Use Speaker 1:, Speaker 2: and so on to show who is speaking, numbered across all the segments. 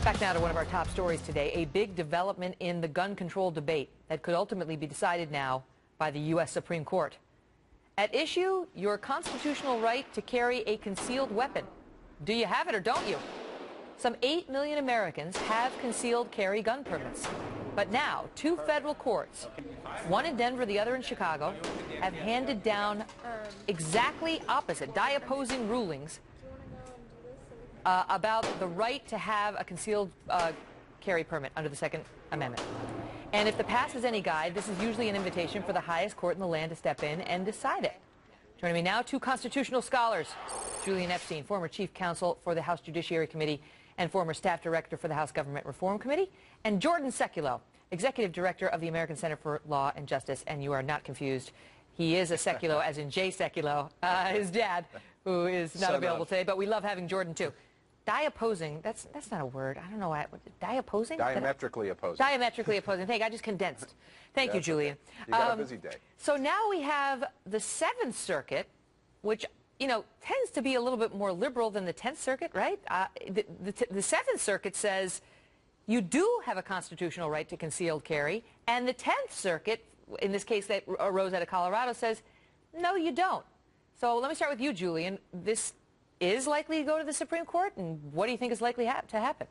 Speaker 1: Back now to one of our top stories today, a big development in the gun control debate that could ultimately be decided now by the U.S. Supreme Court. At issue, your constitutional right to carry a concealed weapon. Do you have it or don't you? Some 8 million Americans have concealed carry gun permits. But now, two federal courts, one in Denver, the other in Chicago, have handed down exactly opposite, opposing rulings about the right to have a concealed carry permit under the Second Amendment. And if the past is any guide, this is usually an invitation for the highest court in the land to step in and decide it. Joining me now, two constitutional scholars, Julian Epstein, former chief counsel for the House Judiciary Committee and former staff director for the House Government Reform Committee, and Jordan Sekulow, executive director of the American Center for Law and Justice. And you are not confused. He is a Sekulow, as in Jay Sekulow, his dad, who is not available today. But we love having Jordan, too. Diopposing, that's not a word. I don't know what, diopposing?
Speaker 2: Diametrically opposing.
Speaker 1: Diametrically opposing. Thank you. I just condensed. Thank you, Julian.
Speaker 2: You got a busy day.
Speaker 1: So now we have the Seventh Circuit, which, you know, tends to be a little bit more liberal than the Tenth Circuit, right? The Seventh Circuit says you do have a constitutional right to concealed carry, and the Tenth Circuit, in this case that arose out of Colorado, says, no, you don't. So let me start with you, Julian. This is likely to go to the Supreme Court, and what do you think is likely to happen?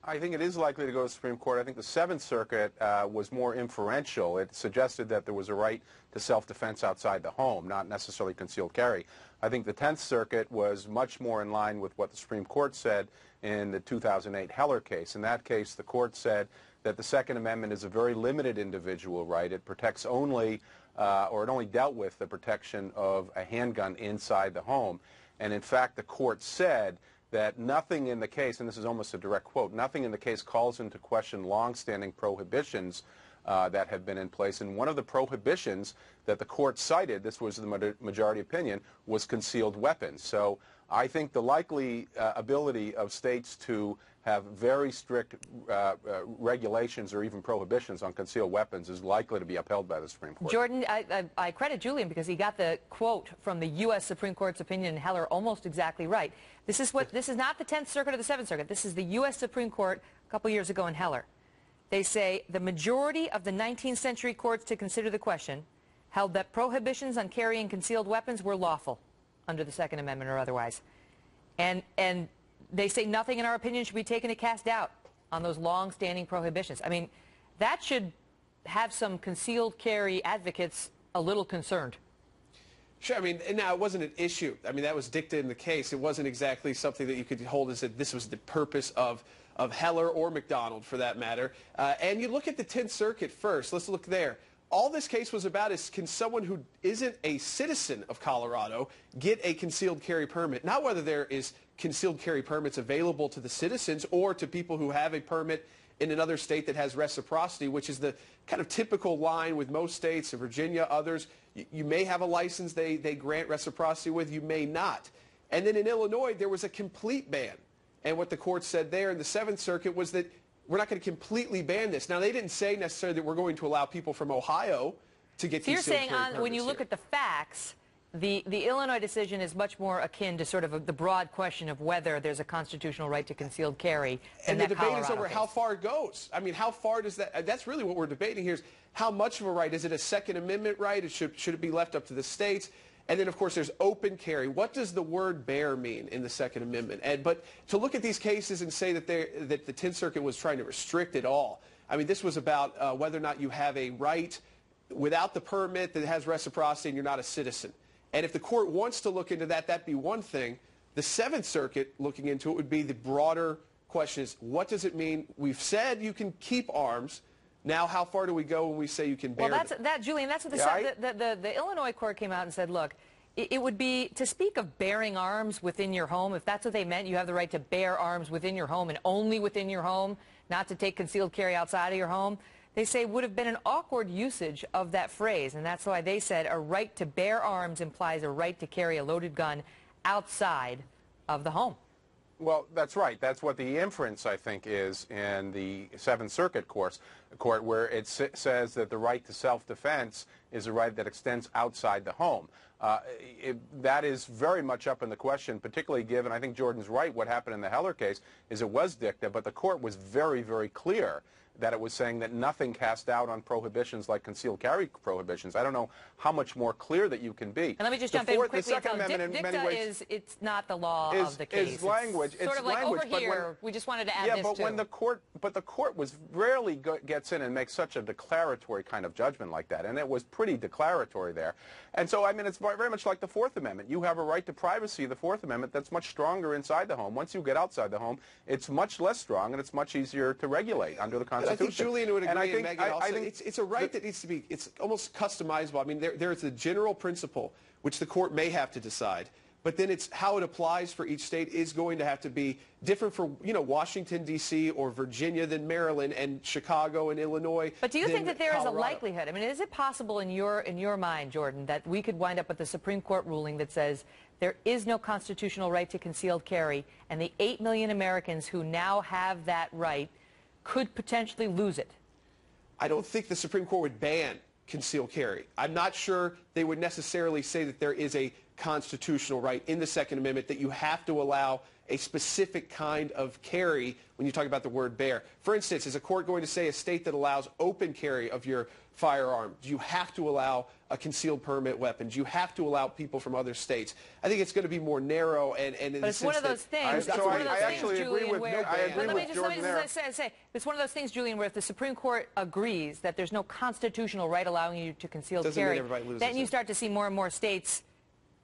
Speaker 2: I think it is likely to go to the Supreme Court. I think the Seventh Circuit was more inferential. It suggested that there was a right to self-defense outside the home, not necessarily concealed carry. I think the Tenth Circuit was much more in line with what the Supreme Court said in the 2008 Heller case. In that case, the court said that the Second Amendment is a very limited individual right. It protects only, or it only dealt with the protection of a handgun inside the home. And in fact, the court said that nothing in the case, and this is almost a direct quote, nothing in the case calls into question long-standing prohibitions that have been in place. And one of the prohibitions that the court cited, this was the majority opinion, was concealed weapons. So I think the likely ability of states to have very strict regulations or even prohibitions on concealed weapons is likely to be upheld by the Supreme Court.
Speaker 1: Jordan, I credit Julian because he got the quote from the U.S. Supreme Court's opinion in Heller almost exactly right. This is not the Tenth Circuit or the Seventh Circuit. This is the U.S. Supreme Court a couple years ago in Heller. They say the majority of the 19th century courts to consider the question held that prohibitions on carrying concealed weapons were lawful under the Second Amendment or otherwise. And they say nothing in our opinion should be taken to cast doubt on those long-standing prohibitions. I mean, that should have some concealed carry advocates a little concerned.
Speaker 3: Sure. I mean, now it wasn't an issue. I mean, that was dicta in the case. It wasn't exactly something that you could hold as that this was the purpose of Heller or McDonald, for that matter. And you look at the 10th Circuit first. Let's look there. All this case was about is, can someone who isn't a citizen of Colorado get a concealed carry permit? Not whether there is concealed carry permits available to the citizens or to people who have a permit in another state that has reciprocity, which is the kind of typical line with most states, Virginia, others. You may have a license they grant reciprocity with, you may not. And then in Illinois, there was a complete ban. And what the court said there in the Seventh Circuit was that we're not going to completely ban this. Now, they didn't say necessarily that we're going to allow people from Ohio to get concealed carry permits.
Speaker 1: So you're saying when you look at the facts, the Illinois decision is much more akin to sort of the broad question of whether there's a constitutional right to concealed carry.
Speaker 3: And the debate is over how far it goes. I mean, how far does that, that's really what we're debating here is how much of a right. Is it a Second Amendment right? Should it be left up to the states? And then, of course, there's open carry. What does the word bear mean in the Second Amendment? But to look at these cases and say that the 10th Circuit was trying to restrict it all, I mean, this was about whether or not you have a right without the permit that has reciprocity and you're not a citizen. And if the court wants to look into that, that'd be one thing. The Seventh Circuit looking into it would be the broader question is, what does it mean? We've said you can keep arms. Now, how far do we go when we say you can bear them?
Speaker 1: Well, Julian, that's what the Illinois court came out and said, look, it would be, to speak of bearing arms within your home, if that's what they meant, you have the right to bear arms within your home and only within your home, not to take concealed carry outside of your home, they say would have been an awkward usage of that phrase. And that's why they said a right to bear arms implies a right to carry a loaded gun outside of the home.
Speaker 2: Well, that's right. That's what the inference, I think, is in the Seventh Circuit course. Court, where it says that the right to self-defense is a right that extends outside the home. That is very much up in the question, particularly given, I think Jordan's right, what happened in the Heller case is it was dicta, but the court was very, very clear that it was saying that nothing cast doubt on prohibitions like concealed carry prohibitions. I don't know how much more clear that you can be.
Speaker 1: And let me just jump in quickly.
Speaker 2: The Second Amendment, in many ways,
Speaker 1: it's not the law of the case.
Speaker 2: Is language.
Speaker 1: It's sort of like over here. We just wanted to add this
Speaker 2: but
Speaker 1: too.
Speaker 2: when the court was rarely gets in and makes such a declaratory kind of judgment like that, and it was pretty declaratory there. And so, I mean, it's very much like the Fourth Amendment. You have a right to privacy, the Fourth Amendment, that's much stronger inside the home. Once you get outside the home, it's much less strong, and it's much easier to regulate under the Constitution.
Speaker 3: I think Julian would agree,
Speaker 2: and
Speaker 3: Megan also. It's a right that needs to be, it's almost customizable. I mean, there's a general principle which the court may have to decide, but then it's how it applies for each state is going to have to be different for, Washington, D.C. or Virginia than Maryland and Chicago and Illinois.
Speaker 1: But do you think that there is a
Speaker 3: Colorado.
Speaker 1: likelihood? I mean, is it possible in your mind, Jordan, that we could wind up with a Supreme Court ruling that says there is no constitutional right to concealed carry, and the 8 million Americans who now have that right could potentially lose it?
Speaker 3: I don't think the Supreme Court would ban concealed carry. I'm not sure they would necessarily say that there is a constitutional right in the Second Amendment that you have to allow a specific kind of carry when you talk about the word bear. For instance, is a court going to say a state that allows open carry of your firearm, do you have to allow a concealed permit weapon? Do you have to allow people from other states? I think it's going to be more narrow and in
Speaker 1: but it's one of those things.
Speaker 2: I actually agree with Jordan there.
Speaker 1: It's one of those things, Julian, where if the Supreme Court agrees that there's no constitutional right allowing you to concealed carry, then you start to see more and more states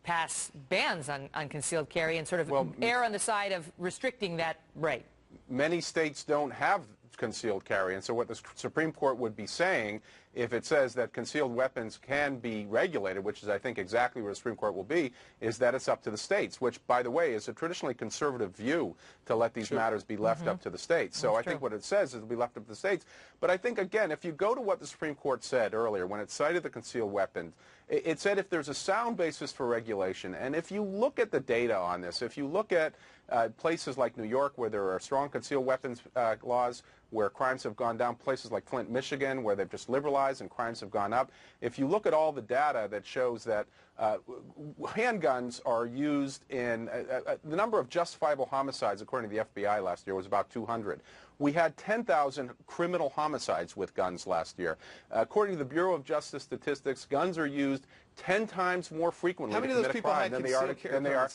Speaker 1: pass bans on concealed carry and sort of err on the side of restricting that right.
Speaker 2: Many states don't have concealed carry, and so what the Supreme Court would be saying, if it says that concealed weapons can be regulated, which is I think exactly where the Supreme Court will be, is that it's up to the states, which by the way is a traditionally conservative view to let these matters be left up to the states. So I think what it says is it'll be left up to the states. But I think again, if you go to what the Supreme Court said earlier when it cited the concealed weapons, it said if there's a sound basis for regulation, and if you look at the data on this, if you look at places like New York where there are strong concealed weapons laws, where crimes have gone down, places like Flint, Michigan, where they've just liberalized and crimes have gone up. If you look at all the data that shows that handguns are used in the number of justifiable homicides, according to the FBI last year, was about 200. We had 10,000 criminal homicides with guns last year. According to the Bureau of Justice Statistics, guns are used 10 times more frequently to commit a crime than they are.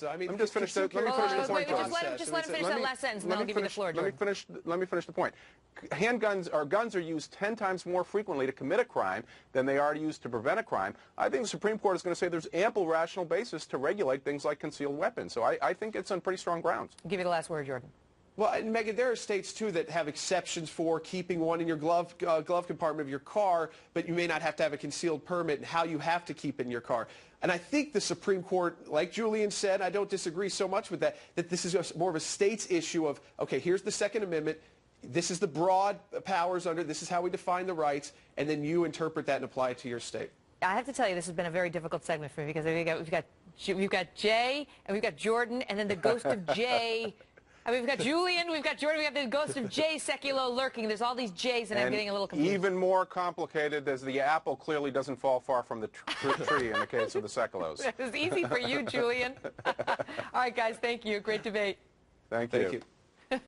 Speaker 2: Let me just finish the point, John.
Speaker 1: Just let him finish that last sentence, and then I'll give you the floor, Jordan.
Speaker 2: Let me finish the point. Guns are used 10 times more frequently to commit a crime than they are used to prevent a crime. I think the Supreme Court is going to say there's ample rational basis to regulate things like concealed weapons. So I think it's on pretty strong grounds.
Speaker 1: I'll give you the last word, Jordan.
Speaker 3: Well, and Megan, there are states, too, that have exceptions for keeping one in your glove compartment of your car, but you may not have to have a concealed permit and how you have to keep it in your car. And I think the Supreme Court, like Julian said, I don't disagree so much with that this is more of a state's issue of, okay, here's the Second Amendment, this is the broad powers under, this is how we define the rights, and then you interpret that and apply it to your state.
Speaker 1: I have to tell you, this has been a very difficult segment for me because we've got Jay, and we've got Jordan, and then the ghost of Jay. I mean, we've got Julian, we've got Jordan, we have the ghost of Jay Sekulow lurking. There's all these Jays, and I'm getting a little confused.
Speaker 2: Even more complicated as the apple clearly doesn't fall far from the tree in the case of the Sekulows.
Speaker 1: It was easy for you, Julian. All right, guys, thank you. Great debate.
Speaker 2: Thank you.